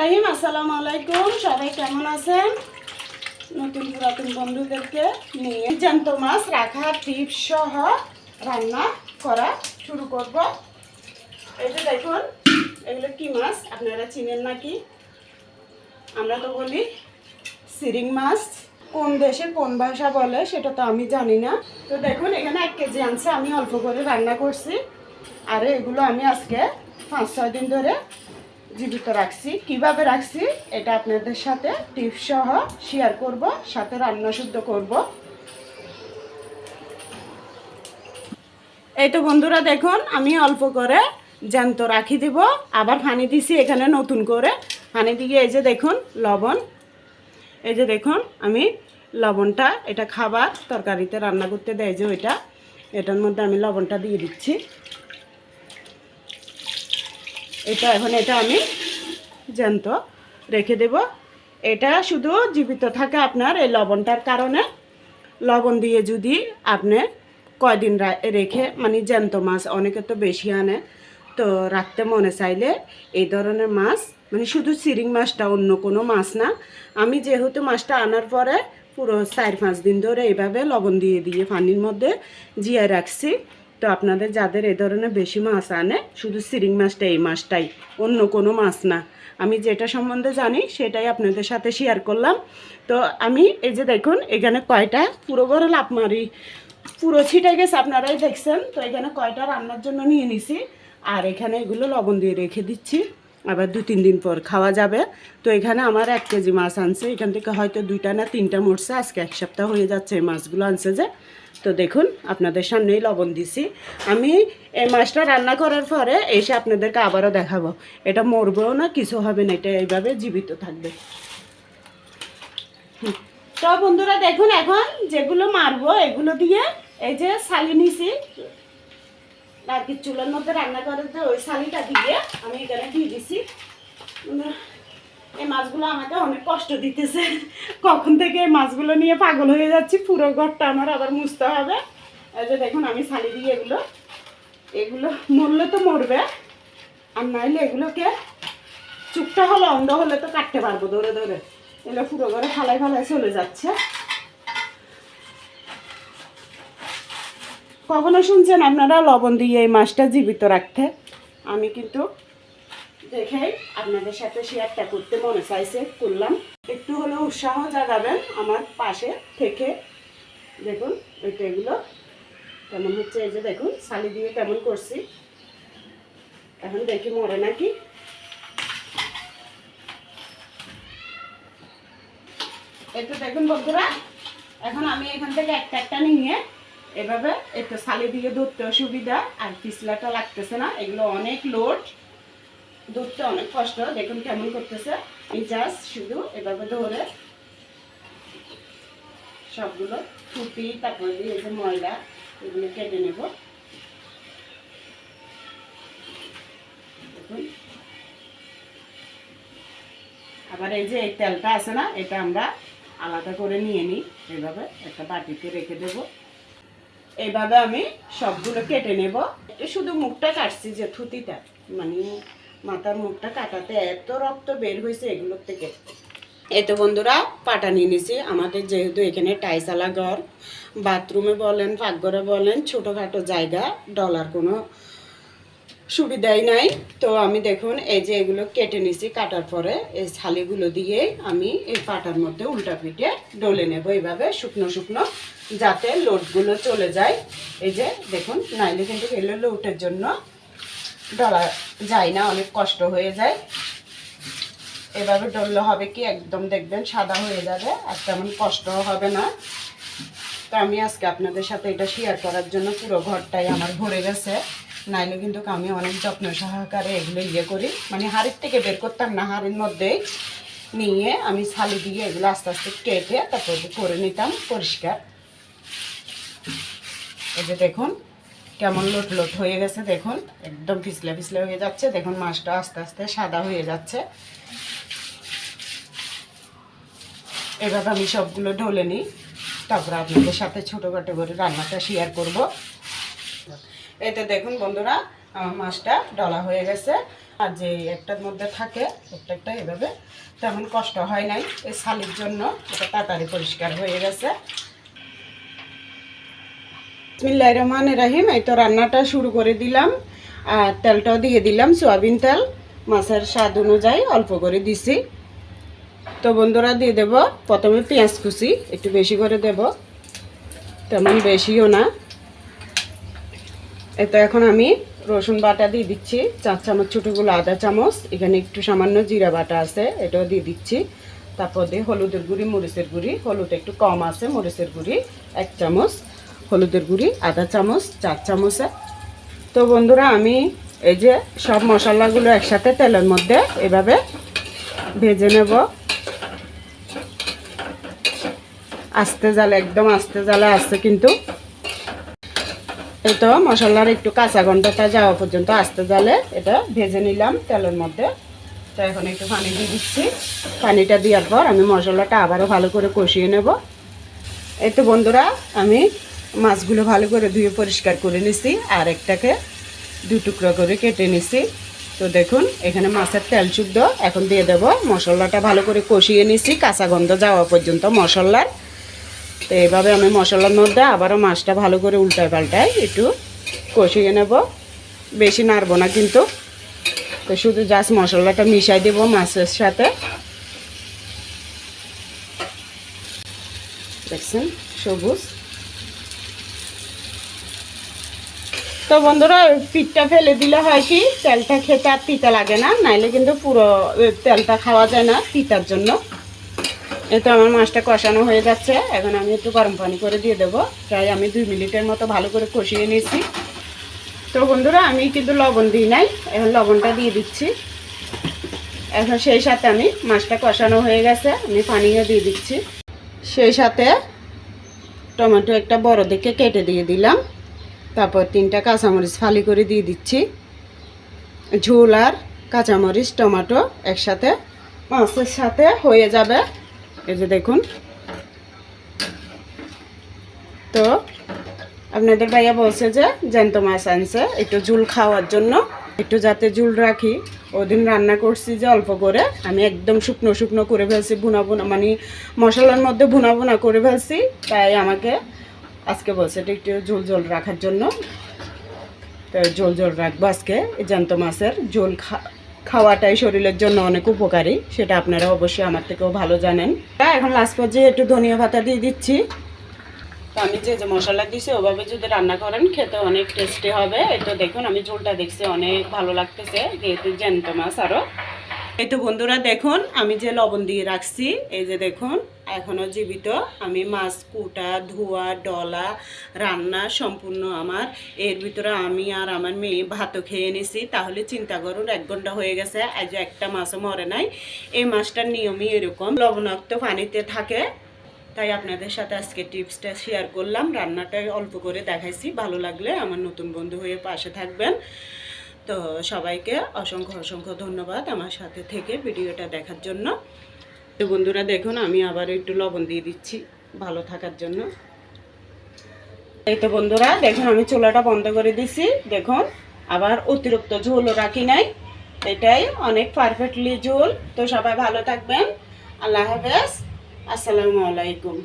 রহিম আসসালামু আলাইকুম। সবাই কেমন আছেন? নতুন পুরাতন বন্ধুদেরকে নিয়ে জ্যান্ত মাছ রাখা টিপস সহ রান্না করা শুরু করব। এই যে দেখুন, এগুলো কি মাছ আপনারা চিনেন নাকি? আমরা তো বলি শিরিং মাছ। কোন দেশে কোন ভাষা বলে সেটা তো আমি জানি না। তো দেখুন, এখানে 1 কেজি আনছে, আমি অল্প করে রান্না করছি। আর এগুলো আমি আজকে 5-6 দিন ধরে জীবিত রাখছি। কিভাবে রাখছি এটা আপনাদের সাথে টিপস সহ শেয়ার করব, সাথে রান্না শুদ্ধ করব। এই তো বন্ধুরা দেখুন, আমি অল্প করে জ্যান্ত রাখি দিব, আবার পানি দিছি এখানে নতুন করে পানি দিয়ে। এই যে দেখুন লবণ, এই যে দেখুন আমি লবণটা, এটা খাবার তরকারিতে রান্না করতে দেয় যে ওইটা, এটার মধ্যে আমি লবণটা দিয়ে দিচ্ছি। এটা আমি জ্যান্ত রেখে দেব। এটা শুধু জীবিত থাকে আপনার এই লবণটার কারণে। লবণ দিয়ে যদি আপনি কয়দিন রেখে, মানে জ্যান্ত মাছ অনেকে তো বেশি আনে, তো রাখতে মনে চাইলে এই ধরনের মাছ, মানে শুধু শিরিং মাছটা, অন্য কোনো মাছ না। আমি যেহেতু মাছটা আনার পরে পুরো 4-5 দিন ধরে এইভাবে লবণ দিয়ে দিয়ে পানির মধ্যে জিয়ায় রাখছি। তো আপনাদের যাদের এই ধরনের বেশি মাছ আনে, শুধু শিরিং মাছটা, এই মাছটাই, অন্য কোনো মাছ না। আমি যেটা সম্বন্ধে জানি সেটাই আপনাদের সাথে শেয়ার করলাম। তো আমি এই যে দেখুন, এখানে কয়টা পুরো ঘরে লাপ মারি, পুরো ছিটে গেছে, আপনারাই দেখছেন। তো এখানে কয়টা রান্নার জন্য নিয়ে নিছি, আর এখানে এগুলো লবণ দিয়ে রেখে দিচ্ছি, আবার 2-3 দিন পর খাওয়া যাবে। তো এখানে আমার 1 কেজি মাছ আনছে, এখান থেকে হয়তো 2টা না 3টা মরছে। আজকে 1 সপ্তাহ হয়ে যাচ্ছে এই মাছগুলো আনছে যে। তো দেখুন আপনাদের সামনেই লবণ দিছি। আমি এই মাছটা রান্না করার পরে এসে আপনাদেরকে আবারও দেখাবো। এটা মরবেও না, কিছু হবে না, এটা এইভাবে জীবিত থাকবে। তো বন্ধুরা দেখুন, এখন যেগুলো মারবো এগুলো দিয়ে, এই যে ছালি নিছি, আর কি চুলার মধ্যে রান্না করে তো ওই ছালিটা দিয়ে আমি এখানে দিয়ে দিছি। এই মাছগুলো আমাকে অনেক কষ্ট দিতেছে, কখন থেকে এই মাছগুলো নিয়ে পাগল হয়ে যাচ্ছি। পুরো ঘরটা আমার আবার মুছতে হবে। এই যে দেখুন আমি ছালি দিয়ে এগুলো মরলে তো মরবে, আর নাইলে এগুলোকে চুপটা হলে, অন্ধ হলে তো কাটতে পারবো ধরে ধরে। এগুলো পুরো ঘরে ফালাই ফালাই চলে যাচ্ছে। কখনো শুনছেন আপনারা লবণ দিয়ে এই মাছটা জীবিত রাখতে? আমি কিন্তু দেখেই আপনাদের সাথে শেয়ারটা করতে মনে চাইছে, করলাম। একটু হলেও উৎসাহ জাগাবেন আমার পাশে থেকে। দেখুন এটা, এগুলো কেমন হচ্ছে, এই যে দেখুন ছালি দিয়ে কেমন করছি। এখন দেখি মরে নাকি। একটু দেখুন বন্ধুরা, এখন আমি এখান থেকে একটা একটা নিয়ে এভাবে একটু ছালি দিয়ে ধরতে সুবিধা, আর পিছলাটা লাগতেছে না। এগুলো অনেক লোড, ধরতে অনেক কষ্ট। দেখুন কেমন করতেছে। এই জাস্ট শুধু এভাবে ধরে সবগুলো ফুটি, তারপরে এই যে ময়লা, এগুলো কেটে নেব। দেখুন আবার এই যে এই তেলটা আছে না, এটা আমরা আলাদা করে নিয়ে নিই। এভাবে একটা বাটিতে রেখে দেব। এইভাবে আমি সবগুলো কেটে নেব। শুধু মুখটা কাটছি, যে থুতিটা, মানে মাথার মুখটা কাটাতে এত রক্ত বের হয়েছে এগুলোর থেকে। এই তো বন্ধুরা পাটা নিয়ে নিছি। আমাদের যেহেতু এখানে টাইসালা ঘর, বাথরুমে বলেন, পাকঘরে বলেন, ছোটোখাটো জায়গা, ডলার কোনো সুবিধাই নাই। তো আমি দেখুন এই যে এগুলো কেটে নিছি। কাটার পরে এই ছালিগুলো দিয়ে আমি এই পাটার মধ্যে উল্টা পিঠে ডলে নেব, এইভাবে শুকনো শুকনো, যাতে লোটগুলো চলে যায়। এই যে দেখুন, নাইলে কিন্তু এগুলো লোটের জন্য ডলা যায় না, অনেক কষ্ট হয়ে যায়। এভাবে ডললে হবে কি, একদম দেখবেন সাদা হয়ে যাবে, আর তেমন কষ্টও হবে না। তো আমি আজকে আপনাদের সাথে এটা শেয়ার করার জন্য, পুরো ঘরটাই আমার ভরে গেছে। নাইলে কিন্তু আমি অনেক যত্ন সহকারে এগুলো করি, মানে হাঁড়ির থেকে বের করতাম না, হাঁড়ির মধ্যেই নিয়ে আমি ছালি দিয়ে এগুলো আস্তে আস্তে কেটে তারপর করে নিতাম পরিষ্কার। এই যে দেখুন কেমন লোট লোট হয়ে গেছে, দেখুন একদম পিছলে পিছলে হয়ে যাচ্ছে। দেখুন মাছটা আস্তে আস্তে সাদা হয়ে যাচ্ছে। এভাবে আমি সবগুলো ঢলে নিই, তারপর আপনাদের সাথে ছোটোখাটো করে রান্নাটা শেয়ার করব। এতে দেখুন বন্ধুরা আমার মাছটা ডলা হয়ে গেছে। আর যে একটার মধ্যে থাকে একটা এভাবে তেমন কষ্ট হয় নাই, এই ছালের জন্য এটা তাড়াতাড়ি পরিষ্কার হয়ে গেছে। বিসমিল্লাহির রহমানির রহিম। এই তো রান্নাটা শুরু করে দিলাম, আর তেলটাও দিয়ে দিলাম সয়াবিন তেল, মাছের স্বাদ অনুযায়ী অল্প করে দিছি। তো বন্ধুরা দিয়ে দেব প্রথমে পেঁয়াজ কুচি, একটু বেশি করে দেব, তেমন বেশিও না। এতো এখন আমি রসুন বাটা দিয়ে দিচ্ছি 4 চামচ, ছোটোগুলো আধা চামচ। এখানে একটু সামান্য জিরা বাটা আছে, এটাও দিয়ে দিচ্ছি। তারপর দিয়ে হলুদের গুঁড়ি, মরিচের গুঁড়ি, হলুদ একটু কম আছে, মরিচের গুঁড়ি 1 চামচ, হলুদের গুঁড়ি আধা চামচ, 4 চামচে। তো বন্ধুরা আমি এই যে সব মশলাগুলো একসাথে তেলের মধ্যে এভাবে ভেজে নেব আস্তে জালে, একদম আস্তে জালে আছে কিন্তু। এই তো মশলার একটু কাঁচা গন্ধটা যাওয়া পর্যন্ত আস্তে জালে এটা ভেজে নিলাম তেলের মধ্যে। তো এখন একটু পানি দিয়ে দিচ্ছি। পানিটা দেওয়ার পর আমি মশলাটা আবারও ভালো করে কষিয়ে নেব। এই তো বন্ধুরা আমি মাছগুলো ভালো করে ধুয়ে পরিষ্কার করে নিছি, আর একটাকে 2 টুকরো করে কেটে নিছি। তো দেখুন এখানে মাছের তেল শুদ্ধ। এখন দিয়ে দেব, মশলাটা ভালো করে কষিয়ে নিছি কাঁচা গন্ধ যাওয়া পর্যন্ত মশলার। তো এইভাবে আমি মশলার মধ্যে আবারও মাছটা ভালো করে উল্টায় পাল্টায় একটু কষিয়ে নেব, বেশি নাড়ব না কিন্তু। তো শুধু জাস্ট মশলাটা মিশাই দেব মাছের সাথে। দেখছেন সবুজ। তো বন্ধুরা পিঠটা ফেলে দিলে হয় কি তেলটা খেতে আর তিতা লাগে না, নাইলে কিন্তু পুরো তেলটা খাওয়া যায় না তিতার জন্য। এই তো আমার মাছটা কষানো হয়ে যাচ্ছে। এখন আমি একটু গরম পানি করে দিয়ে দেবো। প্রায় আমি 2 মিনিটের মতো ভালো করে কষিয়ে নিয়েছি। তো বন্ধুরা আমি কিন্তু লবণ দিই নাই, এখন লবণটা দিয়ে দিচ্ছি। এখন সেই সাথে আমি মাছটা কষানো হয়ে গেছে, আমি পানিও দিয়ে দিচ্ছি। সেই সাথে টমেটো একটা বড় দেখে কেটে দিয়ে দিলাম। তারপর 3টা কাঁচামরিচ ফালি করে দিয়ে দিচ্ছি। ঝোল আর কাঁচামরিচ টমেটো একসাথে মাছের সাথে হয়ে যাবে। এই যে দেখুন। তো আপনাদের ভাইয়া বলছে যে জ্যান্ত মাছ আনছে একটু ঝোল খাওয়ার জন্য, একটু যাতে ঝোল রাখি। ওদিন রান্না করছি যে অল্প করে, আমি একদম শুকনো শুকনো করে ফেলছি, ভুনা ভুনা মানে মশলার মধ্যে ভুনা ভুনা করে ফেলছি। তাই আমাকে আজকে বলছে এটা একটু ঝোল ঝোল রাখার জন্য। তো ঝোল ঝোল রাখবো আজকে। জ্যান্ত মাছের ঝোল খাওয়াটাই শরীরের জন্য অনেক উপকারী, সেটা আপনারা অবশ্যই আমার থেকেও ভালো জানেন। এখন লাস্ট পর্যায়ে একটু ধনিয়া পাতা দিয়ে দিচ্ছি। তো আমি যে মশলা দিছি ওভাবে যদি রান্না করেন খেতে অনেক টেস্টি হবে। এই তো দেখুন আমি ঝোলটা দেখছি অনেক ভালো লাগতেছে, যেহেতু জ্যান্ত মাছ আরও। এই তো বন্ধুরা দেখুন আমি যে লবণ দিয়ে রাখছি, এই যে দেখুন এখনও জীবিত। আমি মাছ কুটা, ধোয়া, ডলা, রান্না সম্পূর্ণ আমার। এর ভিতরে আমি আর আমার মেয়ে ভাতও খেয়ে নিছি। তাহলে চিন্তা করুন 1 ঘন্টা হয়ে গেছে, আজ একটা মাছও মরে নাই। এই মাছটার নিয়মই এরকম, লবণাক্ত পানিতে থাকে। তাই আপনাদের সাথে আজকে টিপসটা শেয়ার করলাম। রান্নাটা অল্প করে দেখাইছি। ভালো লাগলে আমার নতুন বন্ধু হয়ে পাশে থাকবেন। তো সবাইকে অসংখ্য অসংখ্য ধন্যবাদ আমার সাথে থেকে ভিডিওটা দেখার জন্য। তো বন্ধুরা দেখুন আমি আবার একটু লবণ দিয়ে দিচ্ছি ভালো থাকার জন্য। এই তো বন্ধুরা দেখুন আমি চুলাটা বন্ধ করে দিছি। দেখুন আবার অতিরিক্ত ঝোলও রাখি নাই, এটাই অনেক পারফেক্টলি ঝোল। তো সবাই ভালো থাকবেন। আল্লাহ হাফেজ, আসসালামু আলাইকুম।